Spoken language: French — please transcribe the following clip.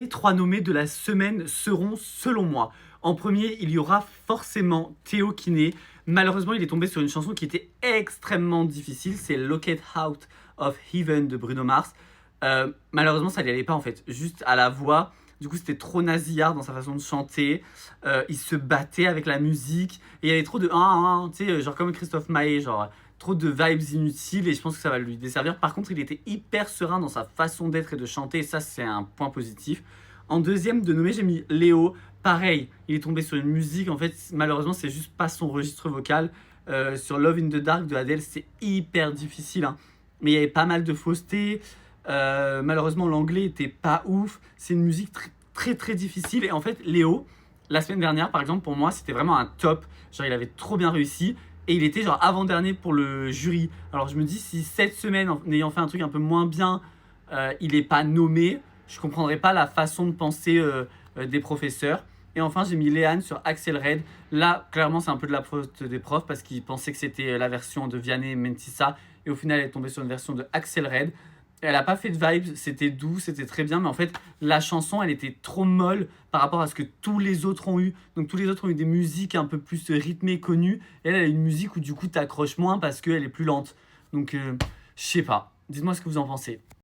Les 3 nommés de la semaine seront, selon moi, en premier, il y aura forcément Théo Kiné. Malheureusement, il est tombé sur une chanson qui était extrêmement difficile, c'est Locket Out of Heaven de Bruno Mars. Malheureusement, ça n'y allait pas en fait, juste à la voix. Du coup, c'était trop nasillard dans sa façon de chanter. Il se battait avec la musique. Et il y avait trop de tu sais, genre comme Christophe Maé, genre trop de vibes inutiles. Et je pense que ça va lui desservir. Par contre, il était hyper serein dans sa façon d'être et de chanter. Et ça, c'est un point positif. En deuxième de nommé, j'ai mis Léo. Pareil, il est tombé sur une musique. En fait, malheureusement, c'est juste pas son registre vocal. Sur Love in the Dark de Adele, c'est hyper difficile, hein. Mais il y avait pas mal de fausseté. Malheureusement, l'anglais était pas ouf. C'est une musique très très difficile. Et en fait, Léo, la semaine dernière, par exemple, pour moi, c'était vraiment un top. Genre, il avait trop bien réussi. Et il était genre avant-dernier pour le jury. Alors, je me dis, si cette semaine, en ayant fait un truc un peu moins bien, il n'est pas nommé, je comprendrais pas la façon de penser des professeurs. Et enfin, j'ai mis Léane sur Axel Red. Là, clairement, c'est un peu de la faute des profs parce qu'ils pensaient que c'était la version de Vianney et Mentissa. Et au final, elle est tombée sur une version de Axel Red. Elle a pas fait de vibes, c'était doux, c'était très bien, mais en fait, la chanson, elle était trop molle par rapport à ce que tous les autres ont eu. Donc, tous les autres ont eu des musiques un peu plus rythmées, connues. Et elle a une musique où, du coup, t'accroches moins parce qu'elle est plus lente. Donc, je sais pas. Dites-moi ce que vous en pensez.